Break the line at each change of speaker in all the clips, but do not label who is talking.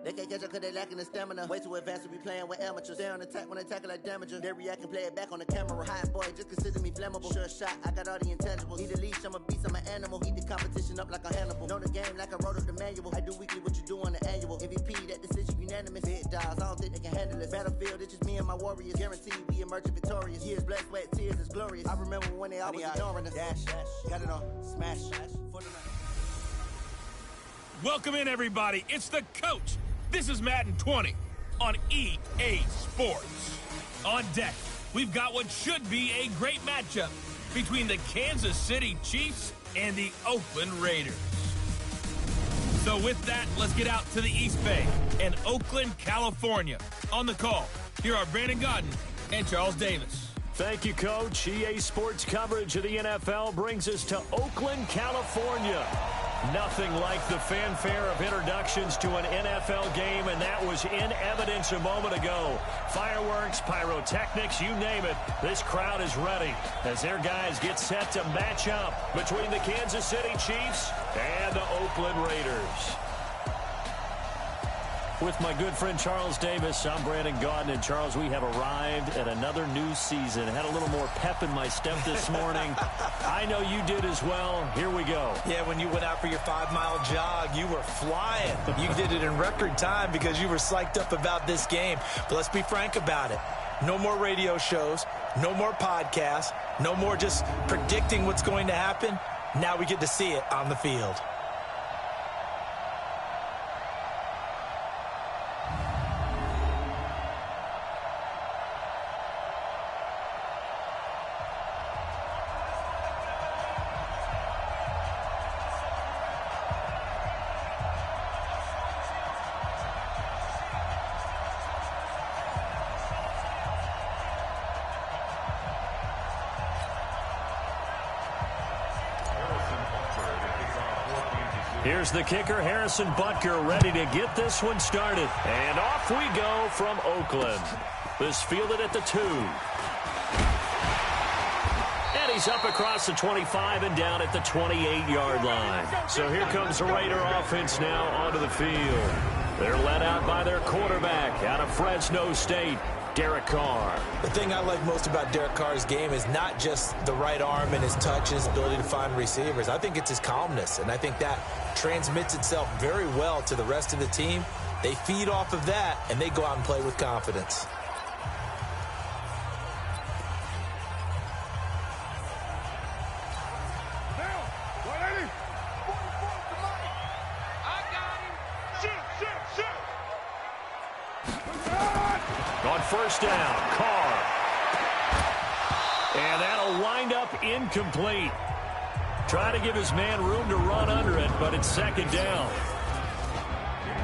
They can't catch up cause they lacking the stamina. Way too advanced to be playing with amateurs. Stay on attack when they tackle like damager. They react and play it back on the camera. Hot boy, just consider me flammable. Sure shot, I got all the intangibles. Need a leash, I'm a beast, I'm an animal. Heat the competition up like a Hannibal. Know the game like I wrote up the manual. I do weekly what you do on the annual. MVP, that decision unanimous. Big dogs, I don't think they can handle it. Battlefield, it's just me and my warriors. Guaranteed we emerging victorious. Years, blood, sweat, tears is glorious. I remember when they always ignoring us. Dash, got it on, smash, for the night.
Welcome in, everybody. It's the coach. This is Madden 20 on EA Sports. On deck, we've got what should be a great matchup between the Kansas City Chiefs and the Oakland Raiders. So with that, let's get out to the East Bay and Oakland, California. On the call, here are Brandon Godden and Charles Davis.
Thank you, Coach. EA Sports coverage of the NFL brings us to Oakland, California. Nothing like the fanfare of introductions to an NFL game, and that was in evidence a moment ago. Fireworks, pyrotechnics, you name it. This crowd is ready as their guys get set to match up between the Kansas City Chiefs and the Oakland Raiders. With my good friend Charles Davis, I'm Brandon Godden. And Charles, we have arrived at another new season. Had a little more pep in my step this morning. I know you did as well. Here we go.
Yeah, when you went out for your 5-mile jog, you were flying. You did it in record time because you were psyched up about this game. But let's be frank about it. No more radio shows, no more podcasts, no more just predicting what's going to happen. Now we get to see it on the field.
Here's the kicker, Harrison Butker, ready to get this one started. And off we go from Oakland. This fielded at the 2. And he's up across the 25 and down at the 28-yard line. So here comes the Raider offense now onto the field. They're led out by their quarterback out of Fresno State, Derek Carr.
The thing I like most about Derek Carr's game is not just the right arm and his touch, his ability to find receivers. I think it's his calmness, and I think that transmits itself very well to the rest of the team. They feed off of that, and they go out and play with confidence.
On first down, Carr. And that'll wind up incomplete. Try to give his man room to run under it, but it's second down.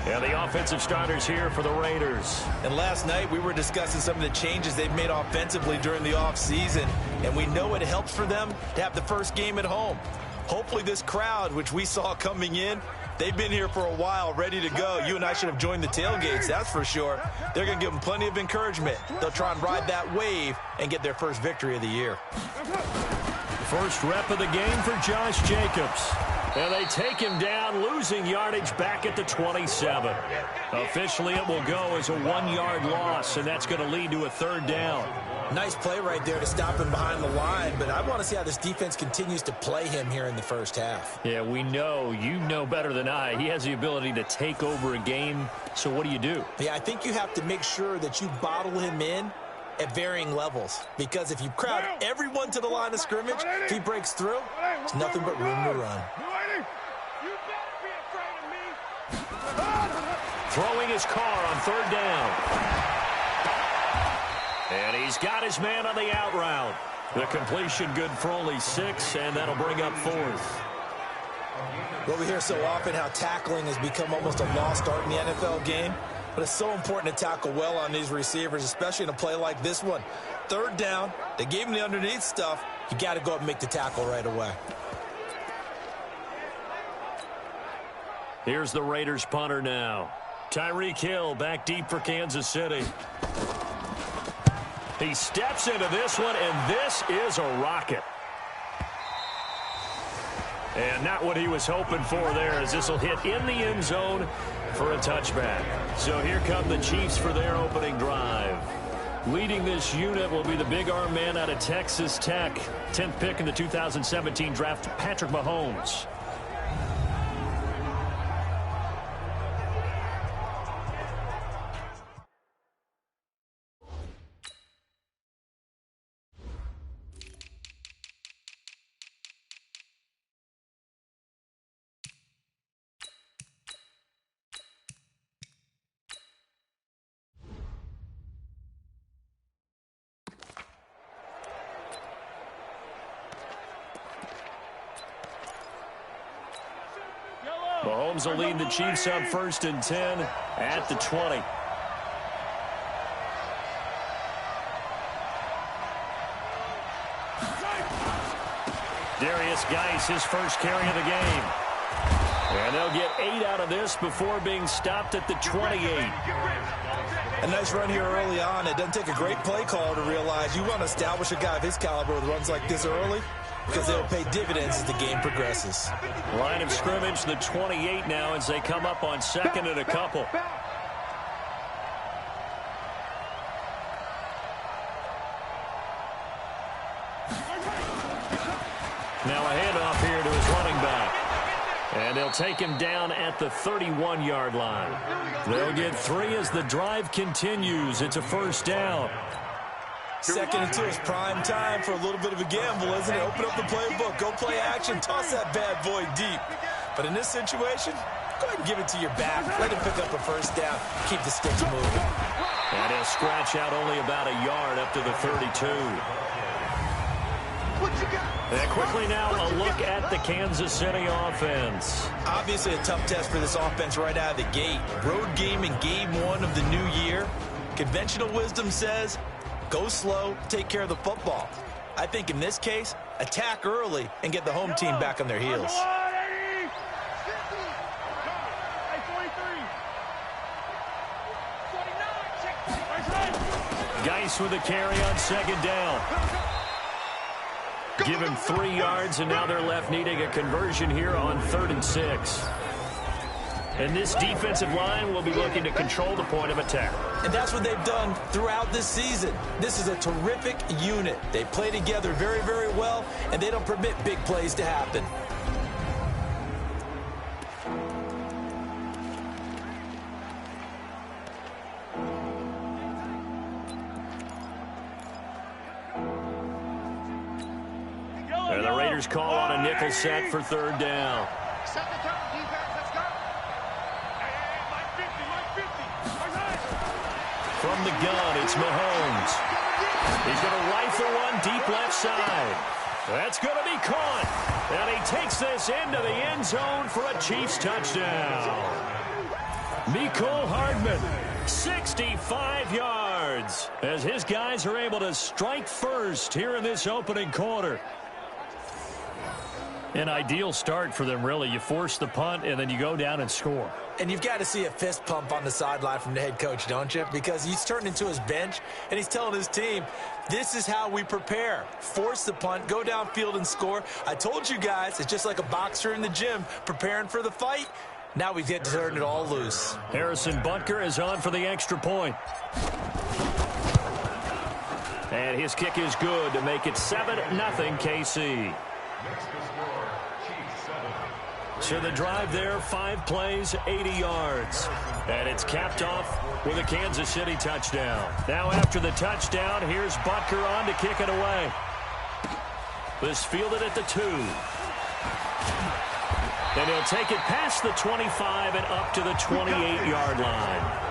And the offensive starters here for the Raiders.
And last night we were discussing some of the changes they've made offensively during the offseason, and we know it helps for them to have the first game at home. Hopefully this crowd, which we saw coming in, they've been here for a while, ready to go. You and I should have joined the tailgates, that's for sure. They're going to give them plenty of encouragement. They'll try and ride that wave and get their first victory of the year.
First rep of the game for Josh Jacobs. And they take him down, losing yardage back at the 27. Officially, it will go as a 1-yard loss, and that's going to lead to a third down.
Nice play right there to stop him behind the line, but I want to see how this defense continues to play him here in the first half.
Yeah, we know. You know better than I. He has the ability to take over a game, so what do?
Yeah, I think you have to make sure that you bottle him in at varying levels, because if you crowd everyone to the line of scrimmage, if he breaks through, there's nothing but room to run.
Throwing his car on third down. And he's got his man on the out route. The completion good for only 6, and that'll bring up 4th.
Well, we hear so often how tackling has become almost a lost art in the NFL game, but it's so important to tackle well on these receivers, especially in a play like this one. Third down, they gave him the underneath stuff. You got to go up and make the tackle right away.
Here's the Raiders punter now. Tyreek Hill back deep for Kansas City. He steps into this one, and this is a rocket. And not what he was hoping for there, as this will hit in the end zone for a touchback. So here come the Chiefs for their opening drive. Leading this unit will be the big arm man out of Texas Tech. 10th pick in the 2017 draft, Patrick Mahomes. Mahomes will lead the Chiefs up 1st and 10 at the 20. Darius Geis, his first carry of the game. And they'll get 8 out of this before being stopped at the 28.
A nice run here early on. It doesn't take a great play caller to realize you want to establish a guy of his caliber with runs like this early, because they'll pay dividends as the game progresses.
Line of scrimmage, the 28 now, as they come up on 2nd and a couple. Now a handoff here to his running back. And they'll take him down at the 31-yard line. They'll get 3 as the drive continues. It's a 1st down.
2nd and 2 is prime time for a little bit of a gamble, isn't it? Open up the playbook, go play action, toss that bad boy deep. But in this situation, go ahead and give it to your back. Let him pick up a 1st down, keep the sticks moving.
And he'll scratch out only about a yard up to the 32. And quickly now, a look at the Kansas City offense.
Obviously a tough test for this offense right out of the gate. Road game in game 1 of the new year. Conventional wisdom says, go slow, take care of the football. I think in this case, attack early and get the home team back on their heels.
Geis with a carry on 2nd down. Give him 3 yards, and now they're left needing a conversion here on 3rd and 6. And this defensive line will be looking to control the point of attack.
And that's what they've done throughout this season. This is a terrific unit. They play together very, very well, and they don't permit big plays to happen.
And the Raiders call on a nickel set for 3rd down. From the gun, it's Mahomes. He's going to rifle one deep left side. That's going to be caught. And he takes this into the end zone for a Chiefs touchdown. Mecole Hardman, 65 yards, as his guys are able to strike first here in this opening quarter. An ideal start for them, really. You force the punt, and then you go down and score.
And you've got to see a fist pump on the sideline from the head coach, don't you? Because he's turned into his bench, and he's telling his team, this is how we prepare. Force the punt, go downfield and score. I told you guys, it's just like a boxer in the gym preparing for the fight. Now we get to turn it all loose.
Harrison Butker is on for the extra point. And his kick is good to make it 7-0 KC. So the drive there, 5 plays, 80 yards. And it's capped off with a Kansas City touchdown. Now after the touchdown, here's Butker on to kick it away. This fielded at the 2. And he'll take it past the 25 and up to the 28-yard line.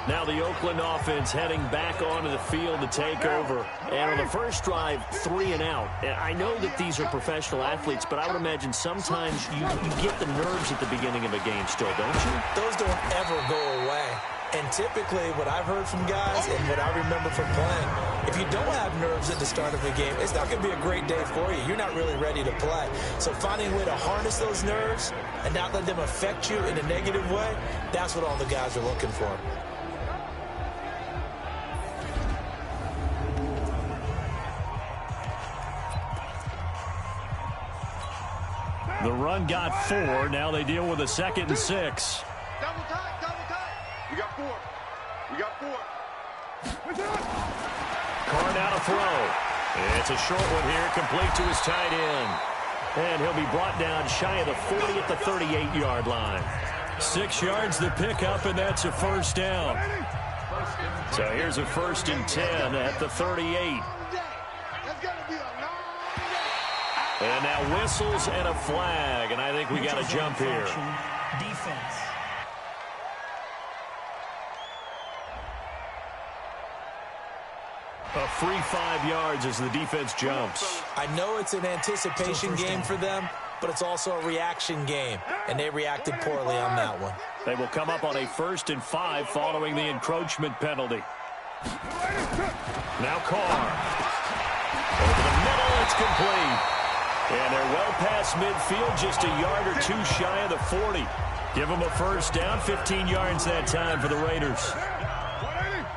Now the Oakland offense heading back onto the field to take over. And on the first drive, 3 and out. And I know that these are professional athletes, but I would imagine sometimes you get the nerves at the beginning of a game still, don't you?
Those don't ever go away. And typically what I've heard from guys and what I remember from playing, if you don't have nerves at the start of a game, it's not going to be a great day for you. You're not really ready to play. So finding a way to harness those nerves and not let them affect you in a negative way, that's what all the guys are looking for.
The run got 4. Now they deal with a 2nd and 6.
Double tight, double tight. We got 4. We got 4.
Carr now to throw. It's a short one here, complete to his tight end. And he'll be brought down shy of the 40 at the 38-yard line. 6 yards the pickup, and that's a first down. So here's a 1st and 10 at the 38. And now whistles and a flag, and I think we got a jump here.
Defense.
A free 5 yards as the defense jumps.
I know it's an anticipation game for them, but it's also a reaction game, and they reacted poorly on that one.
They will come up on a 1st and 5 following the encroachment penalty. Now Carr. Over the middle, it's complete. And they're well past midfield, just a yard or 2 shy of the 40. Give them a first down, 15 yards that time for the Raiders.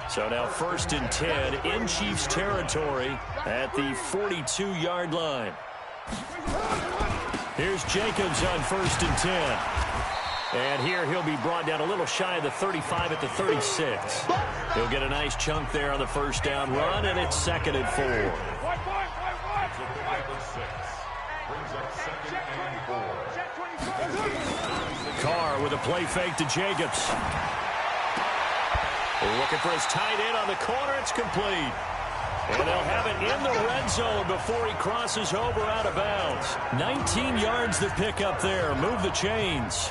So now 1st and 10 in Chiefs territory at the 42-yard line. Here's Jacobs on 1st and 10. And here he'll be brought down a little shy of the 35 at the 36. He'll get a nice chunk there on the first down run, and it's 2nd and 4. Carr with a play fake to Jacobs. Looking for his tight end on the corner. It's complete. And they'll have it in the red zone before he crosses over out of bounds. 19 yards to pick up there. Move the chains.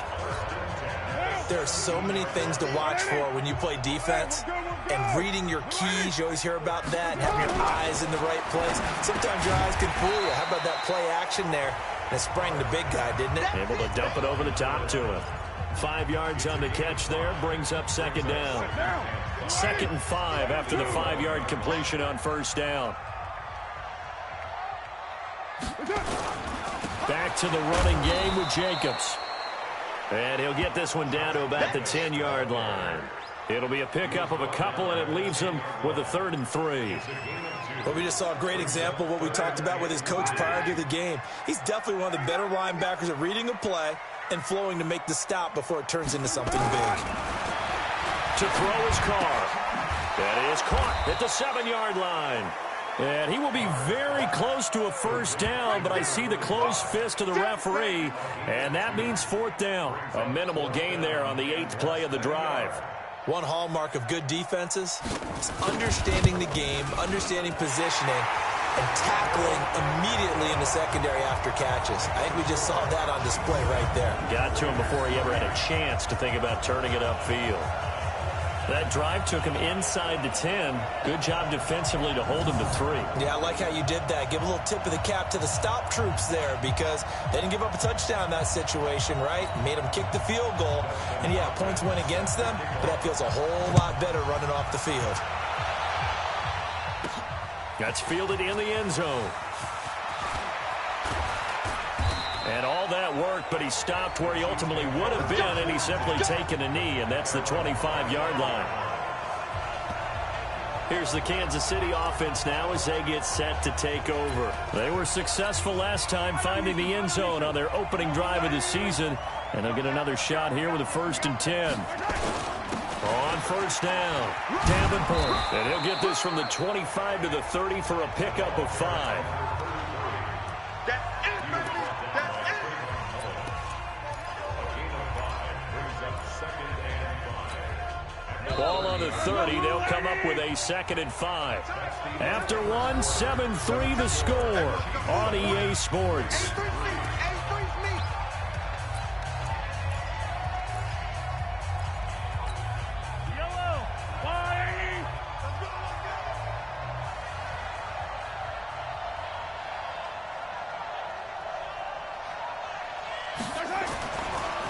There are so many things to watch for when you play defense. And reading your keys, you always hear about that. And having your eyes in the right place. Sometimes your eyes can fool you. How about that play action there? That sprang the big guy, didn't it?
Able to dump it over the top to him. 5 yards on the catch there. Brings up 2nd down. 2nd and 5 after the 5-yard completion on first down. Back to the running game with Jacobs. And he'll get this one down to about the 10-yard line. It'll be a pickup of a couple, and it leaves him with a 3rd and 3.
Well, we just saw a great example of what we talked about with his coach prior to the game. He's definitely one of the better linebackers at reading a play and flowing to make the stop before it turns into something big.
To throw his Carr. That is caught at the 7-yard line. And he will be very close to a first down, but I see the closed fist of the referee, and that means 4th down. A minimal gain there on the 8th play of the drive.
One hallmark of good defenses is understanding the game, understanding positioning, and tackling immediately in the secondary after catches. I think we just saw that on display right there.
Got to him before he ever had a chance to think about turning it upfield. That drive took him inside the 10. Good job defensively to hold him to 3.
Yeah, I like how you did that. Give a little tip of the cap to the stop troops there because they didn't give up a touchdown in that situation, right? Made them kick the field goal. And, yeah, points went against them, but that feels a whole lot better running off the field.
That's fielded in the end zone. And all that work, but he stopped where he ultimately would have been, and he's simply taken a knee, and that's the 25-yard line. Here's the Kansas City offense now as they get set to take over. They were successful last time finding the end zone on their opening drive of the season, and they'll get another shot here with a 1st and 10. On first down, Davenport. And he'll get this from the 25 to the 30 for a pickup of 5. Ball on the 30. They'll come up with a 2nd and 5. After one, 7-3 the score on EA Sports.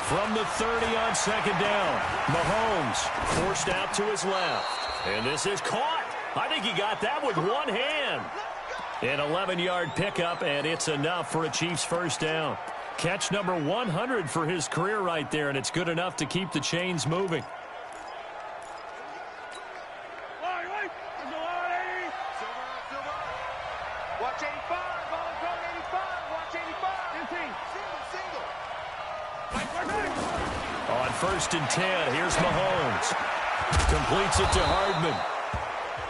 From the 30 on 2nd down, Mahomes forced out to his left. And this is caught. I think he got that with one hand. An 11-yard pickup, and it's enough for a Chiefs first down. Catch number 100 for his career right there, and it's good enough to keep the chains moving.
Watch 85. Ball is on 85. Watch 85. Single.
On 1st and 10, here's Mahomes. Completes it to Hardman.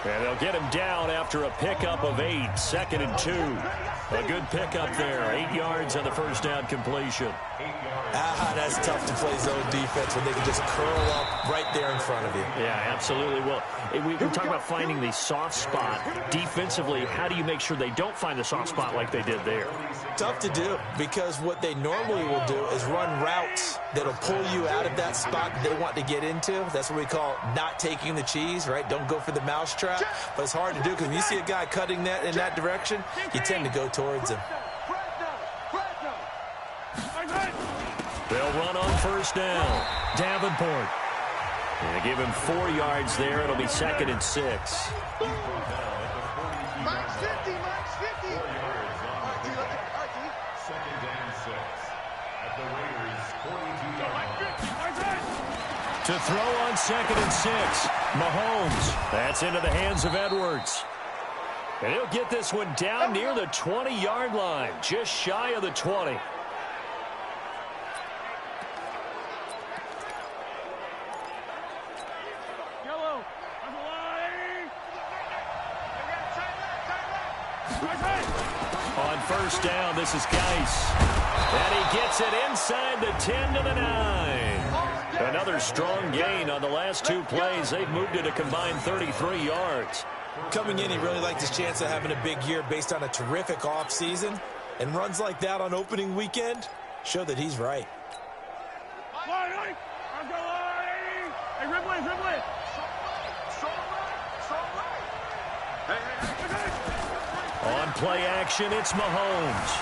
And they'll get him down after a pickup of 8, 2nd and 2. A good pickup there, 8 yards on the first down completion.
That's tough to play zone defense when they can just curl up right there in front of you.
Yeah, absolutely. Well, we talk about finding the soft spot. Defensively, how do you make sure they don't find the soft spot like they did there?
Tough to do, because what they normally will do is run routes that'll pull you out of that spot that they want to get into. That's what we call not taking the cheese, right? Don't go for the mousetrap. But it's hard to do, because when you see a guy cutting that in that direction, you tend to go towards him.
They'll run on 1st down. Davenport. And give him 4 yards there. It'll be 2nd and 6.
Max 50, Max 50.
2nd and 6. At the Raiders' 42-yard line.
To throw on 2nd and 6. Mahomes. That's into the hands of Edwards. And he'll get this one down near the 20-yard line. Just shy of the 20. On 1st down, this is Geis. And he gets it inside the 10 to the 9. Another strong gain on the last 2 plays. They've moved it a combined 33 yards.
Coming in, he really liked his chance of having a big year based on a terrific offseason. And runs like that on opening weekend show that he's right.
On play action, it's Mahomes.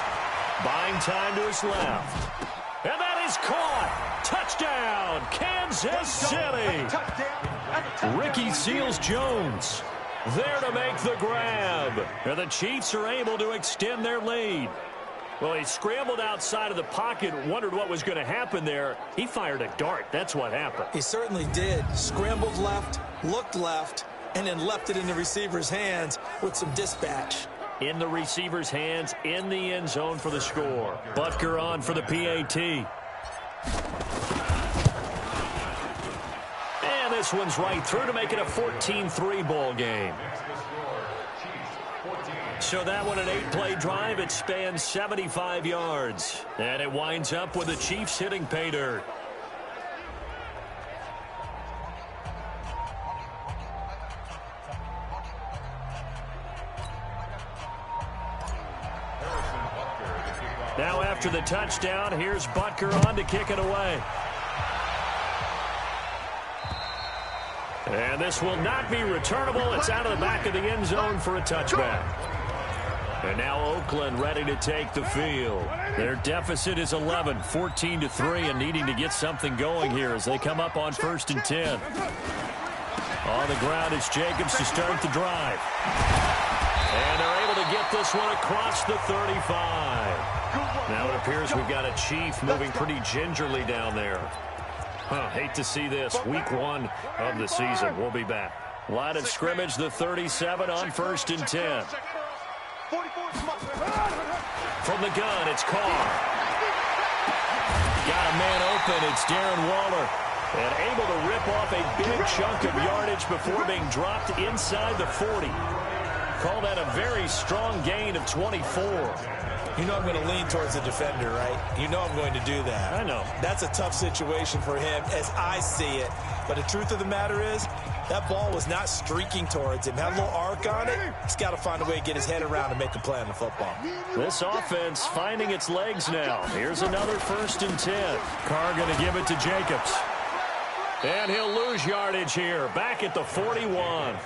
Buying time to his left. And that is caught. Touchdown, Kansas City. Ricky Seals-Jones there to make the grab. And the Chiefs are able to extend their lead. Well, he scrambled outside of the pocket, wondered what was going to happen there. He fired a dart. That's what happened.
He certainly did. Scrambled left, looked left, and then left it in the receiver's hands with some dispatch.
In the receiver's hands, in the end zone for the score. Butker on for the PAT. And this one's right through to make it a 14-3 ball game. So that one, an 8-play drive. It spans 75 yards. And it winds up with the Chiefs hitting pay dirt. Now after the touchdown, here's Butker on to kick it away. And this will not be returnable. It's out of the back of the end zone for a touchback. And now Oakland ready to take the field. Their deficit is 11, 14-3, and needing to get something going here as they come up on 1st and 10. On the ground, it's Jacobs to start the drive. And they're able to get this one across the 35. Now it appears we've got a Chief moving pretty gingerly down there. Hate to see this. Week 1 of the season. We'll be back. Line of scrimmage, the 37 on 1st and 10. From the gun, it's Carr. Got a man open. It's Darren Waller. And able to rip off a big chunk of yardage before being dropped inside the 40. Call that a very strong gain of 24.
You know I'm going to lean towards the defender, right? You know I'm going to do that.
I know.
That's a tough situation for him as I see it. But the truth of the matter is, that ball was not streaking towards him. Had a little arc on it. He's got to find a way to get his head around and make a play on the football.
This offense finding its legs now. Here's another 1st and 10. Carr going to give it to Jacobs. And he'll lose yardage here. Back at the 41.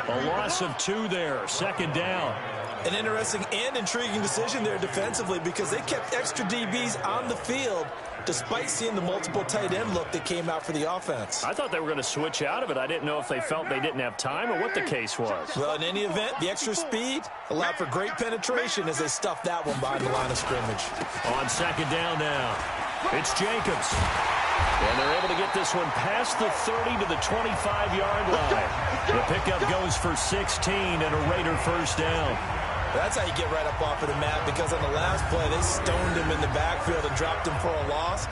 A loss of 2 there. 2nd down.
An interesting and intriguing decision there defensively because they kept extra DBs on the field despite seeing the multiple tight end look that came out for the offense.
I thought they were going to switch out of it. I didn't know if they felt they didn't have time or what the case was.
Well, in any event, the extra speed allowed for great penetration as they stuffed that one behind the line of scrimmage.
On 2nd down now, it's Jacobs. And they're able to get this one past the 30 to the 25-yard line. The pickup goes for 16 and a Raider 1st down.
That's how you get right up off of the mat, because on the last play, they stoned him in the backfield and dropped him for a loss.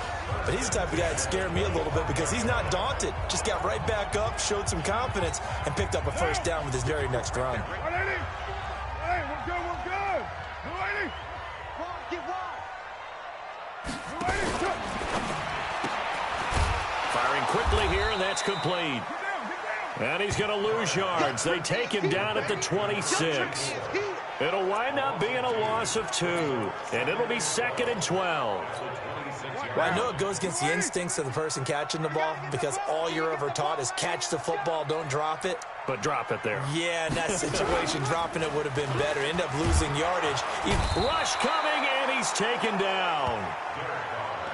But he's the type of guy that scared me a little bit because he's not daunted. Just got right back up, showed some confidence, and picked up a first down with his very next run.
Hey, we're good, we're good. Lady. Come on, get wide. Lady,
Firing quickly here, and that's complete. And he's going to lose yards. They take him down at the 26. It'll wind up being a loss of 2, and it'll be 2nd and 12.
Well, I know it goes against the instincts of the person catching the ball, because all you're ever taught is catch the football, don't drop it.
But drop it there.
Yeah, in that situation, dropping it would have been better. End up losing yardage.
Rush coming, and he's taken down.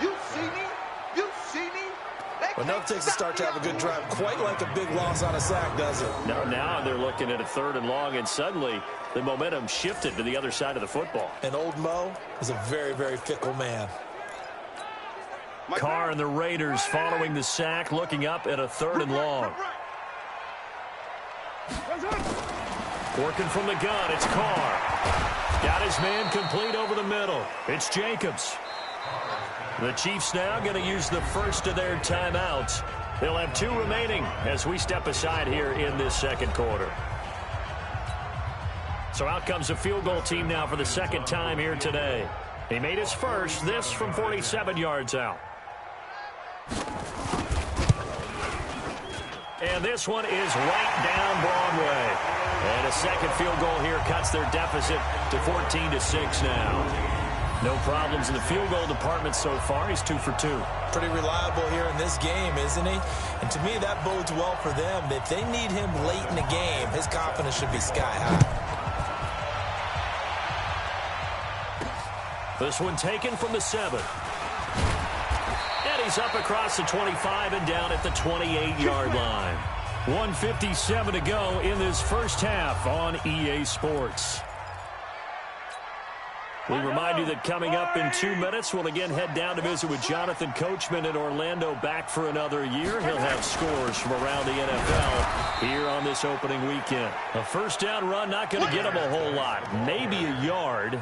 you see me? You see me?
Well, enough takes to start to have a good drive. Quite like a big loss on a sack, does it?
Now they're looking at a 3rd and long, and suddenly the momentum shifted to the other side of the football.
And old Mo is a very, very fickle man.
Carr and the Raiders following the sack, looking up at a 3rd and long. Working from the gun, it's Carr. Got his man complete over the middle. It's Jacobs. The Chiefs now going to use the first of their timeouts. They'll have 2 remaining as we step aside here in this 2nd quarter. So out comes a field goal team now for the 2nd time here today. He made his first, this from 47 yards out. And this one is right down Broadway. And a 2nd field goal here cuts their deficit to 14-6 now. No problems in the field goal department so far. He's 2 for 2.
Pretty reliable here in this game, isn't he? And to me, that bodes well for them. If they need him late in the game, his confidence should be sky high.
This one taken from the 7. And he's up across the 25 and down at the 28-yard line. 1:57 to go in this first half on EA Sports. We remind you that coming up in 2 minutes, we'll again head down to visit with Jonathan Coachman in Orlando, back for another year. He'll have scores from around the NFL here on this opening weekend. A first down run, not going to get him a whole lot. Maybe a yard.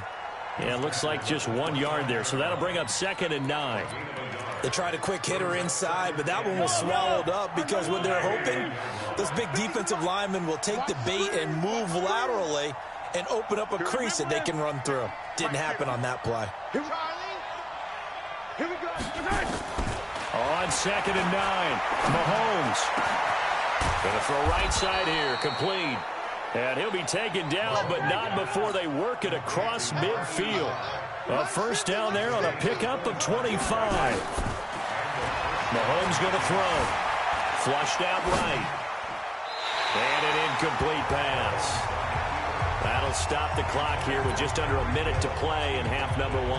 Yeah, it looks like just 1 yard there, so that'll bring up 2nd and 9.
They tried a quick hitter inside, but that one was swallowed up because what they're hoping, those big defensive linemen will take the bait and move laterally and open up a crease that they can run through. Didn't happen on that play.
Here we go.
On 2nd and 9, Mahomes. Going to throw right side here, complete. And he'll be taken down, but not before they work it across midfield. A first down there on a pickup of 25. Mahomes going to throw. Flushed out right. And an incomplete pass. That'll stop the clock here with just under a minute to play in half number 1.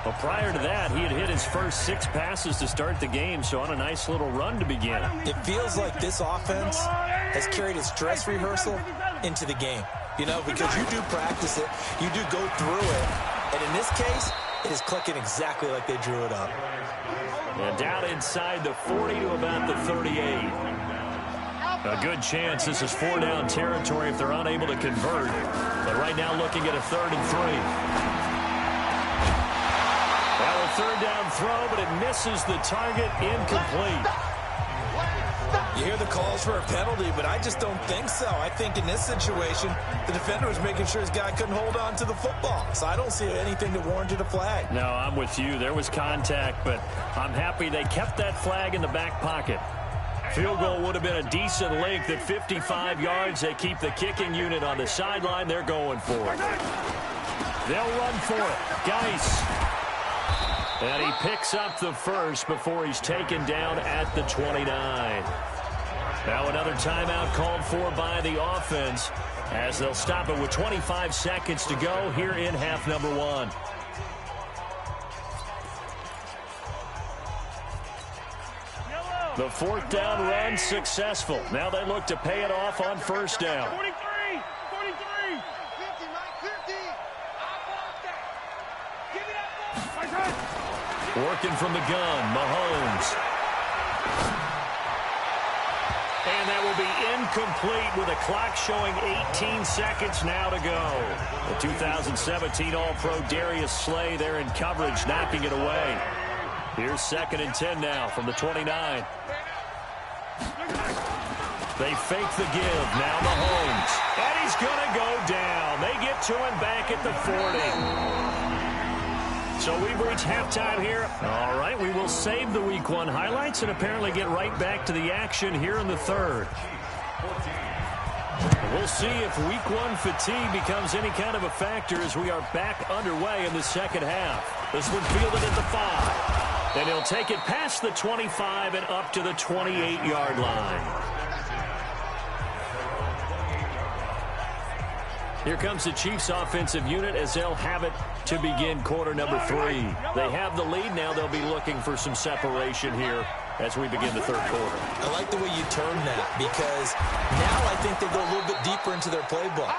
Well, prior to that, he had hit his first 6 passes to start the game, so on a nice little run to begin.
It feels like this offense has carried its dress rehearsal into the game. You know, because you do practice it, you do go through it, and in this case, it is clicking exactly like they drew it up.
And down inside the 40 to about the 38. A good chance this is 4-down territory if they're unable to convert. But right now looking at a 3rd and 3. Well, a 3rd down throw, but it misses the target, incomplete.
You hear the calls for a penalty, but I just don't think so. I think in this situation, the defender was making sure his guy couldn't hold on to the football. So I don't see anything that warranted a flag.
No, I'm with you. There was contact, but I'm happy they kept that flag in the back pocket. Field goal would have been a decent length at 55 yards. They keep the kicking unit on the sideline. They're going for it. They'll run for it. Geis. And he picks up the first before he's taken down at the 29. Now another timeout called for by the offense as they'll stop it with 25 seconds to go here in half number 1. The 4th down run successful. Now they look to pay it off on first down.
43. 50, Mike, 50. Give me that ball.
Working from the gun, Mahomes. And that will be incomplete with a clock showing 18 seconds now to go. The 2017 All-Pro Darius Slay there in coverage, knocking it away. Here's 2nd and 10 now from the 29. They fake the give. Now Mahomes. And he's going to go down. They get to him back at the 40. So we've reached halftime here. All right, we will save the Week 1 highlights and apparently get right back to the action here in the 3rd. We'll see if Week 1 fatigue becomes any kind of a factor as we are back underway in the 2nd half. This one fielded at the 5. And he'll take it past the 25 and up to the 28-yard line. Here comes the Chiefs offensive unit as they'll have it to begin quarter number 3. They have the lead. Now they'll be looking for some separation here as we begin the 3rd quarter.
I like the way you term that because now I think they go a little bit deeper into their playbook.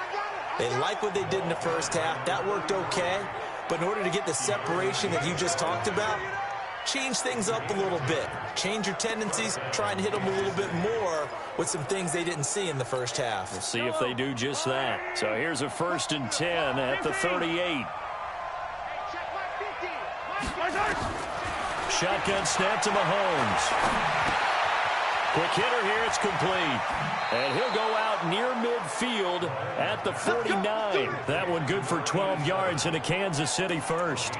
They like what they did in the 1st half. That worked okay. But in order to get the separation that you just talked about, change things up a little bit. Change your tendencies. Try and hit them a little bit more with some things they didn't see in the 1st half.
We'll see if they do just that. So here's a 1st and 10 at the 38. Shotgun snap to Mahomes. Quick hitter here. It's complete. And he'll go out near midfield at the 49. That one good for 12 yards and a Kansas City first.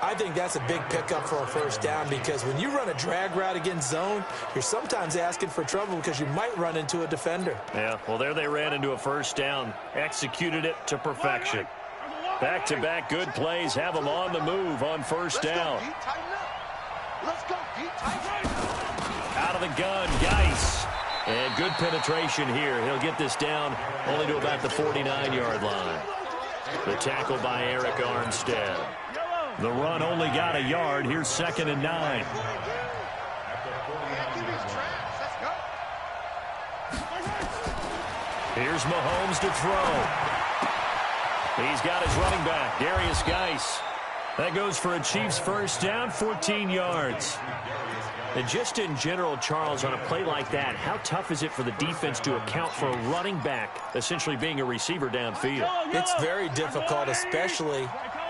I think that's a big pickup for a 1st down because when you run a drag route against zone, you're sometimes asking for trouble because you might run into a defender.
Yeah, well, there they ran into a 1st down. Executed it to perfection. Back-to-back good plays have them on the move on 1st down. Out of the gun, Geis. And good penetration here. He'll get this down only to about the 49-yard line. The tackle by Eric Armstead. The run only got a yard. Here's 2nd and 9. Here's Mahomes to throw. He's got his running back, Darius Geis. That goes for a Chiefs 1st down, 14 yards. And just in general, Charles, on a play like that, how tough is it for the defense to account for a running back essentially being a receiver downfield?
It's very difficult, especially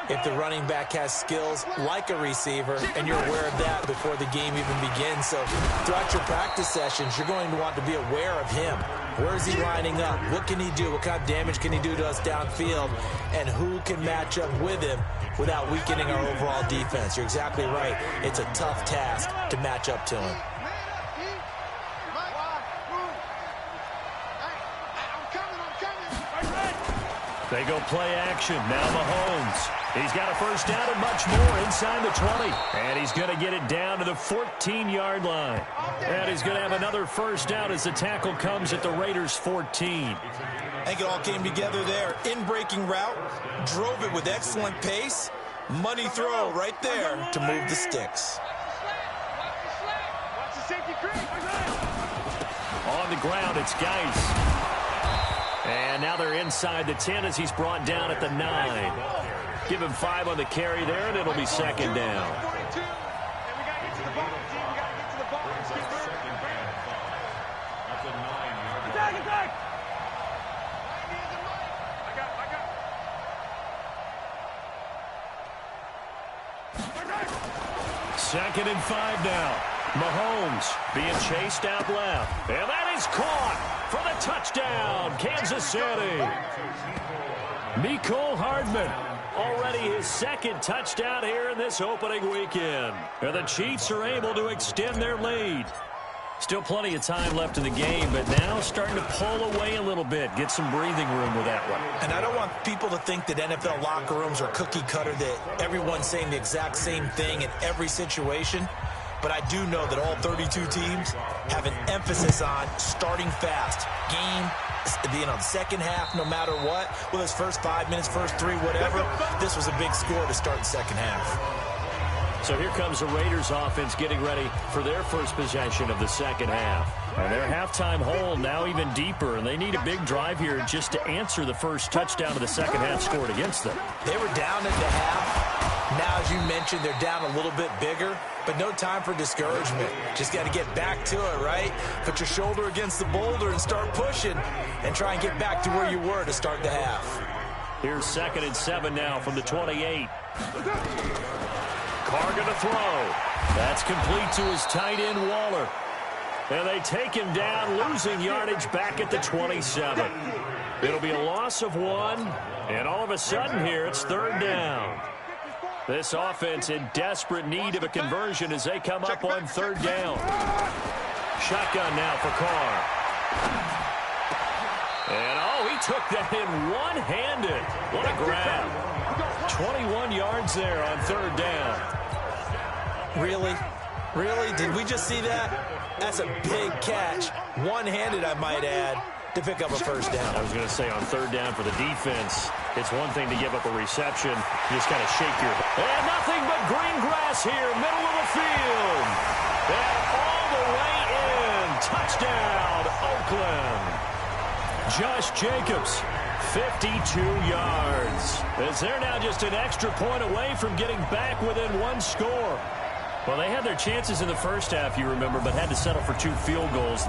if the running back has skills like a receiver, and you're aware of that before the game even begins. So throughout your practice sessions, you're going to want to be aware of him. Where is he lining up? What can he do? What kind of damage can he do to us downfield? And who can match up with him without weakening our overall defense? You're exactly right. It's a tough task to match up to him.
They go play action. Now Mahomes. He's got a 1st down and much more inside the 20. And he's going to get it down to the 14-yard line. And he's going to have another 1st down as the tackle comes at the Raiders' 14.
I think it all came together there. In-breaking route, drove it with excellent pace. Money throw right there to move the sticks.
On the ground, it's Geis. And now they're inside the 10 as he's brought down at the 9. Give him 5 on the carry there, and it'll be 2nd down. Second and 5 now. Mahomes being chased out left. And that is caught for the touchdown, Kansas City. Mecole Hardman, already his 2nd touchdown here in this opening weekend. And the Chiefs are able to extend their lead. Still plenty of time left in the game, but now starting to pull away a little bit, get some breathing room with that one.
And I don't want people to think that NFL locker rooms are cookie cutter, that everyone's saying the exact same thing in every situation. But I do know that all 32 teams have an emphasis on starting fast. Game, the 2nd half, no matter what. Whether it's first 5 minutes, first 3, whatever. This was a big score to start the 2nd half.
So here comes the Raiders offense getting ready for their first possession of the 2nd half. And their halftime hole now even deeper, and they need a big drive here just to answer the first touchdown of the 2nd half scored against them.
They were down at the half. Now, as you mentioned, they're down a little bit bigger, but no time for discouragement. Just got to get back to it, right? Put your shoulder against the boulder and start pushing and try and get back to where you were to start the half.
Here's 2nd and 7 now from the 28. Carr going to throw. That's complete to his tight end, Waller. And they take him down, losing yardage back at the 27. It'll be a loss of 1, and all of a sudden here it's 3rd down. This offense in desperate need of a conversion as they come up on 3rd down. Shotgun now for Carr. And, he took that in one-handed. What a grab. 21 yards there on 3rd down.
Really? Really? Did we just see that? That's a big catch. One-handed, I might add, to pick up a 1st down.
I was going to say on 3rd down for the defense, it's one thing to give up a reception. You just kind of shake your... And nothing but green grass here, middle of the field. And all the way in. Touchdown, Oakland. Josh Jacobs, 52 yards. As they're now just an extra point away from getting back within 1 score. Well, they had their chances in the first half, you remember, but had to settle for 2 field goals.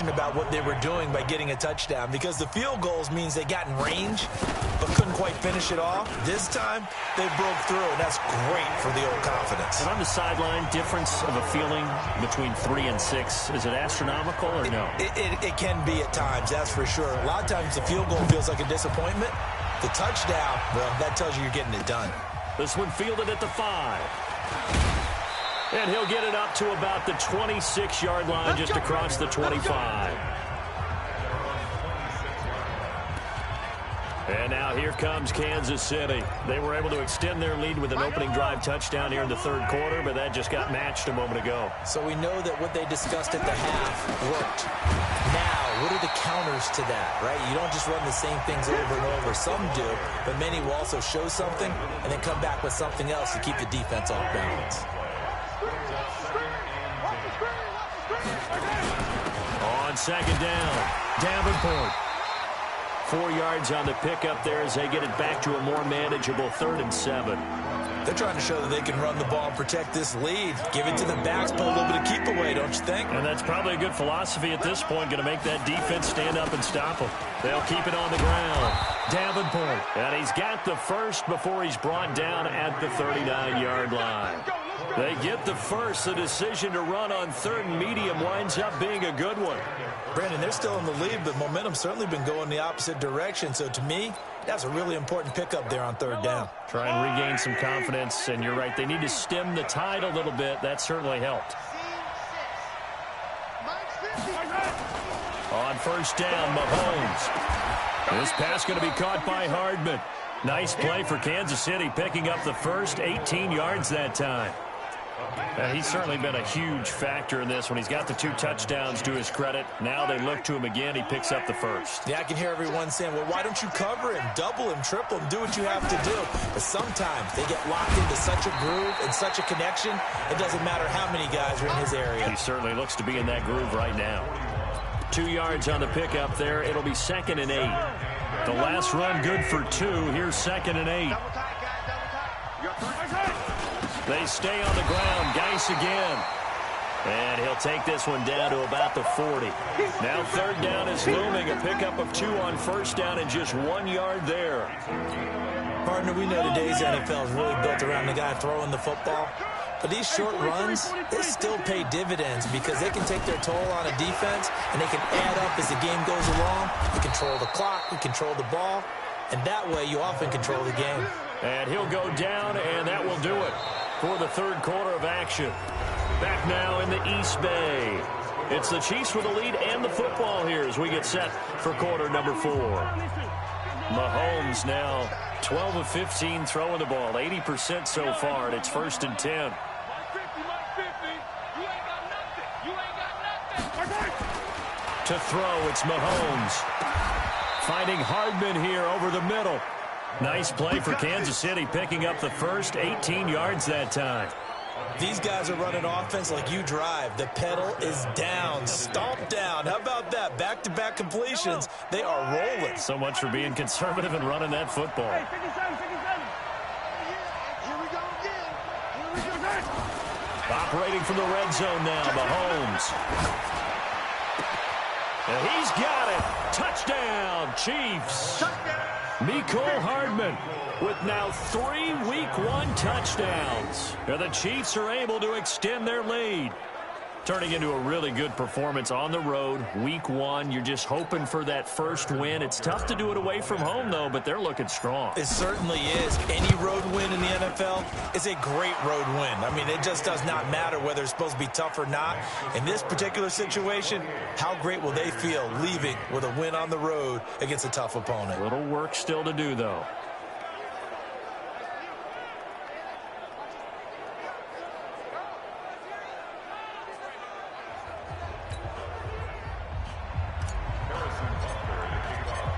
About what they were doing by getting a touchdown, because the field goals means they got in range but couldn't quite finish it off. This time they broke through, and that's great for the old confidence.
And on the sideline, difference of a feeling between 3 and 6, is it astronomical or no?
It can be at times, that's for sure. A lot of times the field goal feels like a disappointment. The touchdown, well, that tells you you're getting it done.
This one fielded at the 5. And he'll get it up to about the 26-yard line, just across the 25. And now here comes Kansas City. They were able to extend their lead with an opening drive touchdown here in the 3rd quarter, but that just got matched a moment ago.
So we know that what they discussed at the half worked. Now, what are the counters to that, right? You don't just run the same things over and over. Some do, but many will also show something and then come back with something else to keep the defense off balance.
On 2nd down, Davenport. 4 yards on the pickup there as they get it back to a more manageable 3rd and 7.
They're trying to show that they can run the ball and protect this lead. Give it to the backs, put a little bit of keep away, don't you think?
And that's probably a good philosophy at this point, going to make that defense stand up and stop them. They'll keep it on the ground. Davenport, and he's got the first before he's brought down at the 39-yard line. They get the first. The decision to run on 3rd and medium winds up being a good one.
Brandon, they're still in the lead, but momentum's certainly been going the opposite direction. So to me, that's a really important pickup there on 3rd down.
Try and regain some confidence, and you're right. They need to stem the tide a little bit. That certainly helped. On 1st down, Mahomes. This pass going to be caught by Hardman. Nice play for Kansas City, picking up the first, 18 yards that time. And he's certainly been a huge factor in this when he's got the 2 touchdowns to his credit. Now they look to him again. He picks up the first.
Yeah, I can hear everyone saying, well, why don't you cover him, double him, triple him, do what you have to do. But sometimes they get locked into such a groove and such a connection, it doesn't matter how many guys are in his area.
He certainly looks to be in that groove right now. 2 yards on the pickup there. It'll be 2nd and 8. The last run good for 2. Here's 2nd and 8. They stay on the ground. Geis again. And he'll take this one down to about the 40. Now 3rd down is looming. A pickup of 2 on 1st down and just 1 yard there.
Partner, we know today's NFL is really built around the guy throwing the football. But these short runs, they still pay dividends because they can take their toll on a defense and they can add up as the game goes along. You control the clock, you control the ball, and that way you often control the game.
And he'll go down, and that will do it for the 3rd quarter of action. Back now in the East Bay. It's the Chiefs with the lead and the football here as we get set for quarter number 4. Mahomes now 12 of 15 throwing the ball, 80% so far, and it's 1st and 10. To throw, it's Mahomes. Finding Hardman here over the middle. Nice play for Kansas City, picking up the first, 18 yards that time.
These guys are running offense like you drive. The pedal is down, stomped down. How about that? Back-to-back completions. They are rolling.
So much for being conservative and running that football. Operating from the red zone now, Mahomes. And he's got it. Touchdown, Chiefs. Mecole Hardman with now 3 Week 1 touchdowns. And the Chiefs are able to extend their lead. Turning into a really good performance on the road. Week 1, you're just hoping for that first win. It's tough to do it away from home, though, but they're looking strong.
It certainly is. Any road win in the NFL is a great road win. I mean, it just does not matter whether it's supposed to be tough or not. In this particular situation, how great will they feel leaving with a win on the road against a tough opponent?
A little work still to do, though.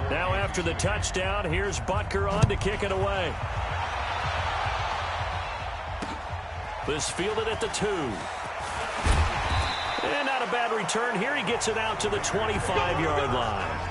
Now after the touchdown, here's Butker on to kick it away. This fielded at the 2. And not a bad return here. He gets it out to the 25-yard line.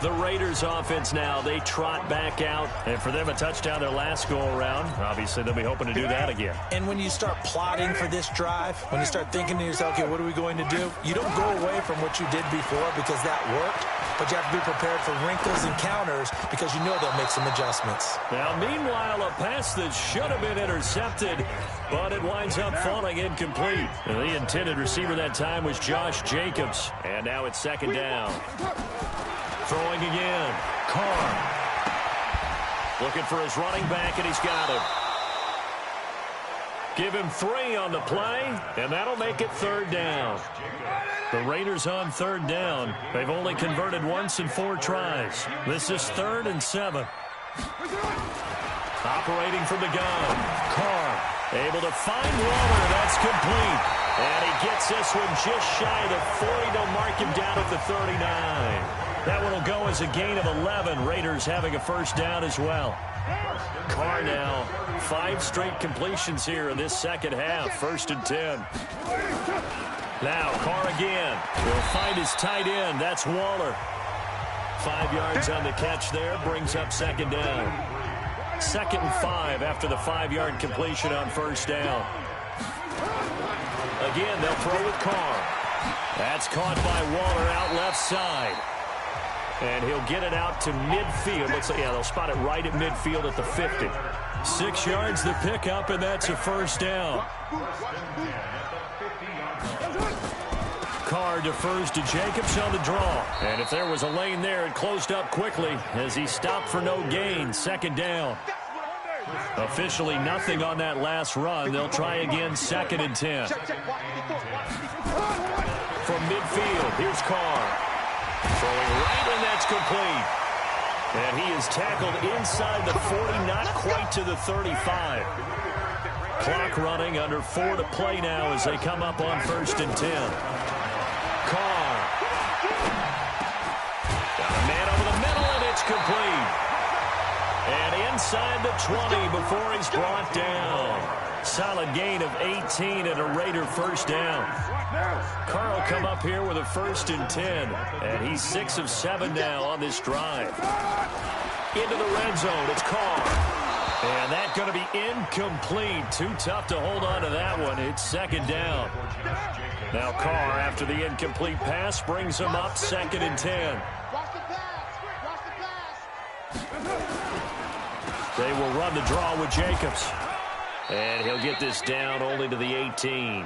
The Raiders offense now, they trot back out. And for them, a touchdown their last go-around. Obviously, they'll be hoping to do that again.
And when you start plotting for this drive, when you start thinking to yourself, okay, what are we going to do? You don't go away from what you did before because that worked. But you have to be prepared for wrinkles and counters because you know they'll make some adjustments.
Now, meanwhile, a pass that should have been intercepted, but it winds up falling incomplete. And the intended receiver that time was Josh Jacobs. And now it's second down. Throwing again. Carr. Looking for his running back, and he's got him. Give him 3 on the play, and that'll make it third down. The Raiders on third down. They've only converted once in 4 tries. This is 3rd and 7. Operating from the gun. Carr able to find Waller. That's complete. And he gets this one just shy of the 40. They'll mark him down at the 39. That one will go as a gain of 11. Raiders having a first down as well. Carr now, 5 straight completions here in this second half. 1st and 10. Now Carr again. Will find his tight end. That's Waller. 5 yards on the catch there. Brings up second down. 2nd and 5 after the 5-yard completion on first down. Again, they'll throw with Carr. That's caught by Waller out left side. And he'll get it out to midfield. Looks like, yeah, they'll spot it right at midfield at the 50. 6 yards the pickup, and that's a first down. Carr defers to Jacobs on the draw. And if there was a lane there, it closed up quickly as he stopped for no gain. Second down. Officially nothing on that last run. They'll try again, 2nd and 10. From midfield, here's Carr. Throwing right, and that's complete. And he is tackled inside the 40, not quite to the 35. Clock running, under 4 to play now as they come up on 1st and 10. Carr. Got a man over the middle, and it's complete. And inside the 20 before he's brought down. Solid gain of 18 and a Raider first down. Carr will come up here with a 1st and 10. And he's 6 of 7 now on this drive. Into the red zone. It's Carr. And that's going to be incomplete. Too tough to hold on to that one. It's second down. Now Carr, after the incomplete pass, brings him up 2nd and 10. They will run the draw with Jacobs. And he'll get this down only to the 18.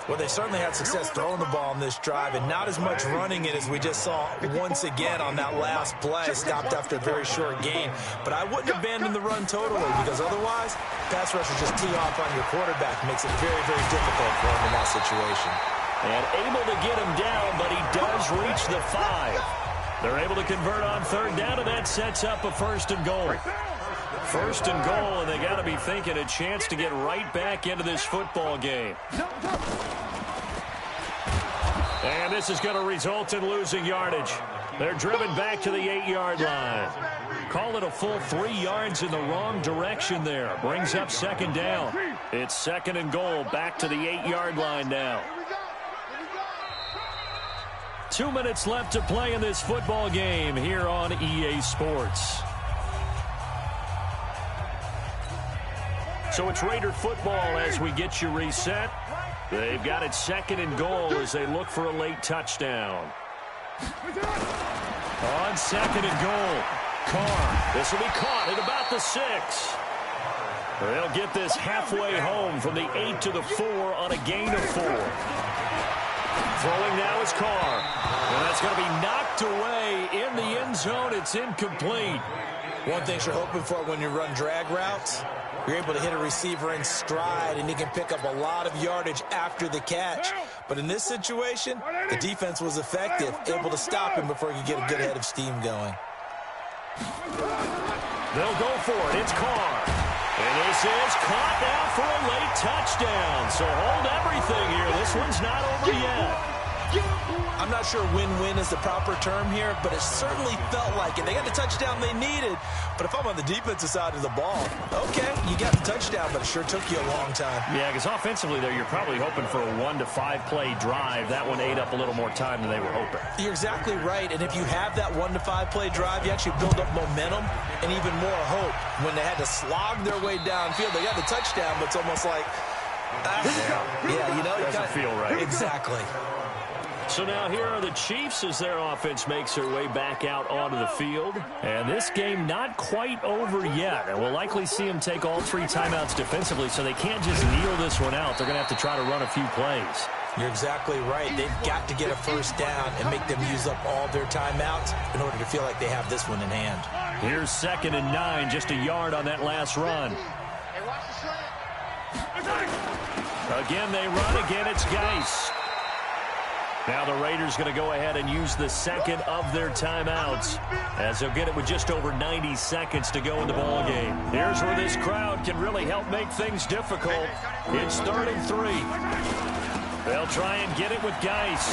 Well, they certainly had success throwing the ball on this drive, and not as much running it as we just saw once again on that last play. Stopped after a very short gain. But I wouldn't abandon the run totally, because otherwise, pass rushers just tee off on your quarterback. Makes it very, very difficult for him in that situation.
And able to get him down, but he does reach the 5. They're able to convert on third down, and that sets up a 1st and goal. 1st and goal, and they got to be thinking a chance to get right back into this football game. And this is going to result in losing yardage. They're driven back to the 8-yard line. Call it a full 3 yards in the wrong direction there. Brings up second down. It's 2nd and goal, back to the 8-yard line now. 2 minutes left to play in this football game here on EA Sports. So it's Raider football as we get you reset. They've got it 2nd and goal as they look for a late touchdown. On 2nd and goal, Carr. This will be caught at about the 6. They'll get this halfway home from the 8 to the 4 on a gain of 4. Throwing now is Carr. And that's going to be knocked away in the end zone. It's incomplete.
One thing you're hoping for when you run drag routes, you're able to hit a receiver in stride, and he can pick up a lot of yardage after the catch. But in this situation, the defense was effective, able to stop him before he could get a good head of steam going.
They'll go for it. It's Carr. And this is caught now for a late touchdown. So hold everything here. This one's not over yet.
I'm not sure win-win is the proper term here, but it certainly felt like it. They got the touchdown they needed. But if I'm on the defensive side of the ball, okay, you got the touchdown, but it sure took you a long time.
Yeah, because offensively there, you're probably hoping for a 1 to 5 play drive. That one ate up a little more time than they were hoping.
You're exactly right. And if you have that 1 to 5 play drive, you actually build up momentum and even more hope. When they had to slog their way downfield, they got the touchdown, but it's almost like, yeah, you know,
it doesn't feel right.
Exactly.
So now here are the Chiefs as their offense makes their way back out onto the field. And this game not quite over yet. And we'll likely see them take all 3 timeouts defensively, so they can't just kneel this one out. They're going to have to try to run a few plays.
You're exactly right. They've got to get a first down and make them use up all their timeouts in order to feel like they have this one in hand.
Here's 2nd and 9, just a yard on that last run. Again, they run. Again, it's Geis. Now the Raiders going to go ahead and use the 2nd of their timeouts as they'll get it with just over 90 seconds to go in the ball game. Here's where this crowd can really help make things difficult. It's 3rd and 3. They'll try and get it with Geis.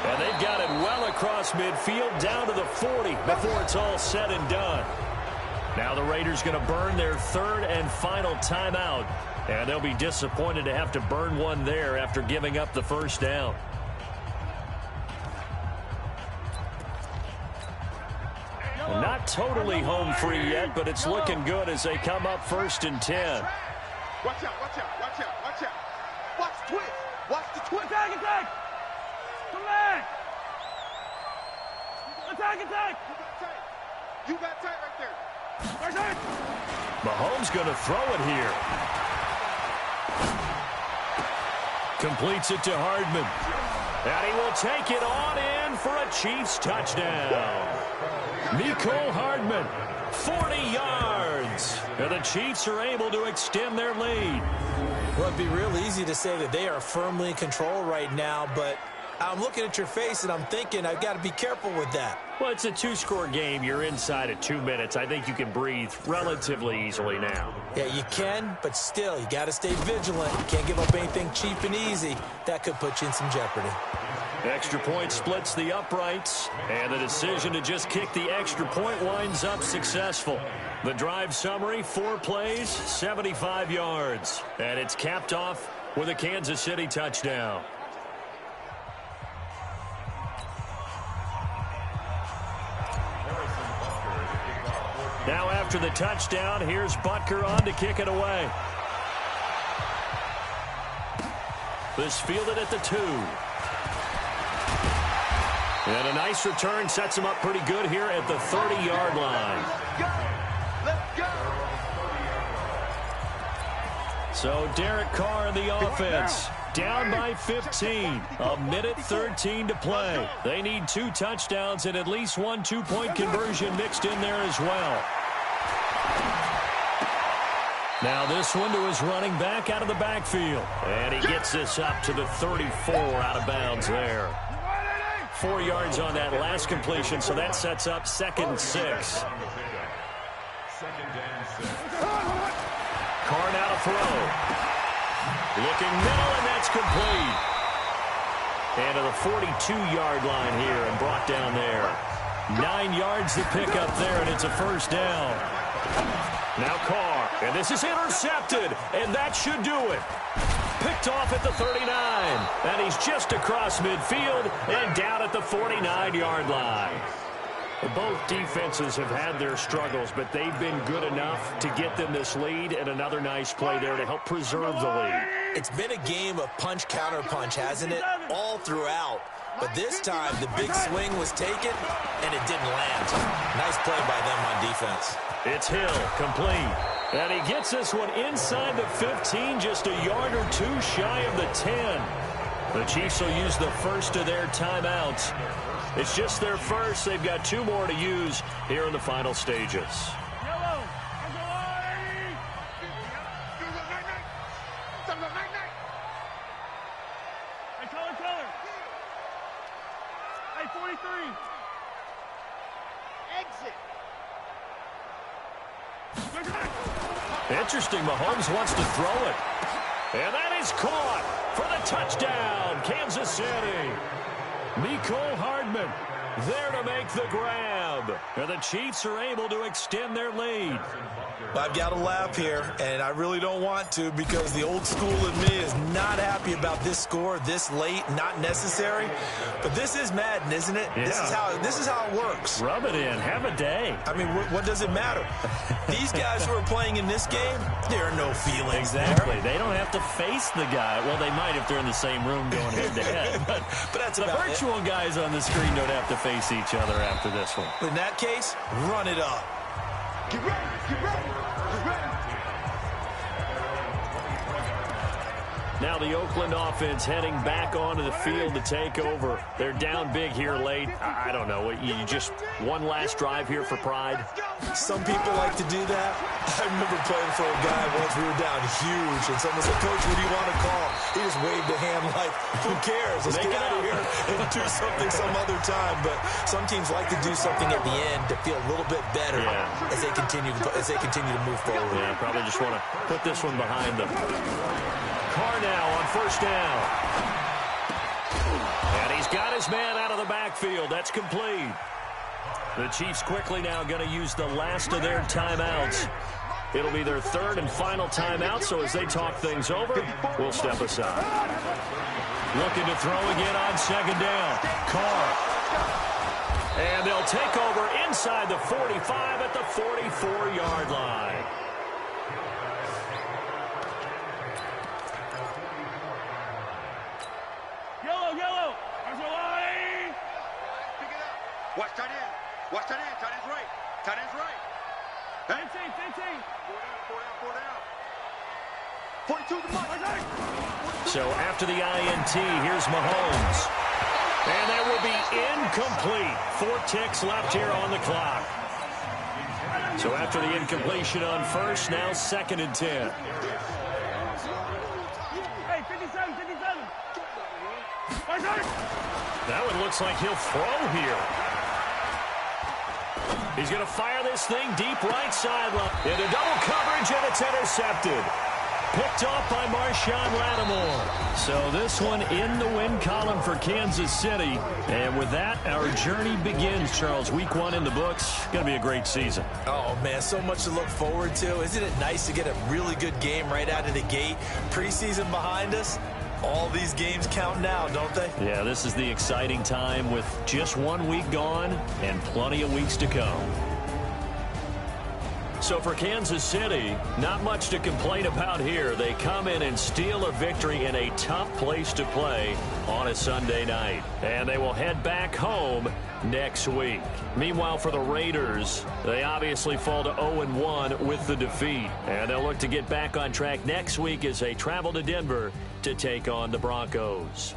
And they've got it well across midfield down to the 40 before it's all said and done. Now the Raiders going to burn their 3rd and final timeout. And they'll be disappointed to have to burn one there after giving up the first down. Well, not totally home free yet, but it's looking good as they come up 1st and 10.
Watch out, watch out, watch out, watch out. Watch the twist. Watch the twist. Attack, attack. Come back. Attack, attack. You got tight right there. Right side.
Mahomes going to throw it here. Completes it to Hardman. And he will take it on in for a Chiefs touchdown. Mecole Hardman, 40 yards. And the Chiefs are able to extend their lead.
Well, it'd be real easy to say that they are firmly in control right now, but I'm looking at your face and I'm thinking I've got to be careful with that.
Well, it's a 2-score game. You're inside at 2 minutes. I think you can breathe relatively easily now.
Yeah, you can, but still, you got to stay vigilant. You can't give up anything cheap and easy. That could put you in some jeopardy.
Extra point splits the uprights, and the decision to just kick the extra point winds up successful. The drive summary, 4 plays, 75 yards. And it's capped off with a Kansas City touchdown. Now after the touchdown, here's Butker on to kick it away. This fielded at the 2. And a nice return sets him up pretty good here at the 30-yard line.
Let's go.
So Derek Carr in the offense. Down by 15. A minute 13 to play. They need 2 touchdowns and at least 1 2-point conversion mixed in there as well. Now this one to his running back out of the backfield. And he gets this up to the 34 out of bounds there. 4 yards on that last completion, so that sets up 2nd and 6. Carr now to throw. Looking middle, and that's complete. And to the 42-yard line here and brought down there. 9 yards to pick up there, and it's a first down. Now Carr, and this is intercepted, and that should do it. Picked off at the 39, and he's just across midfield and down at the 49-yard line. Both defenses have had their struggles, but they've been good enough to get them this lead, and another nice play there to help preserve the lead.
It's been a game of punch-counter-punch, hasn't it? All throughout. But this time, the big swing was taken, and it didn't land. Nice play by them on defense.
It's Hill, complete. And he gets this one inside the 15, just a yard or two shy of the 10. The Chiefs will use the first of their timeouts. It's just their first. They've got 2 more to use here in the final stages. Interesting, Mahomes wants to throw it. And that is caught for the touchdown, Kansas City. Mecole Hardman there to make the grab. And the Chiefs are able to extend their lead.
I've got to laugh here, and I really don't want to because the old school in me is not happy about this score this late, not necessary. But this is Madden, isn't it? Yeah. This is how it works.
Rub it in. Have a day.
I mean, what does it matter? These guys who are playing in this game, there are no feelings
exactly.
there.
They don't have to face the guy. Well, they might if they're in the same room going head-to-head. But
that's
the virtual guys on the screen don't have to face each other after this one.
In that case, run it up.
Get ready, get ready, get ready.
Now the Oakland offense heading back onto the field to take over. They're down big here late. I don't know. You just one last drive here for pride?
Some people like to do that. I remember playing for a guy once. We were down huge, and someone said, "Coach, what do you want to call?" He just waved a hand like, "Who cares? Let's get out of here and do something some other time." But some teams like to do something at the end to feel a little bit better as they continue to move forward.
Yeah, probably just want to put this one behind them. Carr now on first down. And he's got his man out of the backfield. That's complete. The Chiefs quickly now going to use the last of their timeouts. It'll be their third and final timeout, so as they talk things over, we'll step aside. Looking to throw again on second down. Carr. And they'll take over inside the 45 at the 44-yard line.
Yellow. Arsolani. Pick it up. Watch tight end. Watch tight end. Tight end's right. Tight end's right. 15. 4 down. 42 to mark.
So after the INT, here's Mahomes. And that will be incomplete. 4 ticks left here on the clock. So after the incompletion on first, now second and 10.
Hey, 57.
That one looks like he'll throw here. He's going to fire this thing deep right sideline. Into double coverage, and it's intercepted. Picked off by Marshawn Lattimore. So this one in the win column for Kansas City. And with that, our journey begins, Charles. Week 1 in the books. Going to be a great season.
Oh, man, so much to look forward to. Isn't it nice to get a really good game right out of the gate? Preseason behind us. All these games count now, don't they?
Yeah, this is the exciting time with just 1 week gone and plenty of weeks to come. So for Kansas City, not much to complain about here. They come in and steal a victory in a tough place to play on a Sunday night. And they will head back home next week. Meanwhile, for the Raiders, they obviously fall to 0-1 with the defeat. And they'll look to get back on track next week as they travel to Denver to take on the Broncos.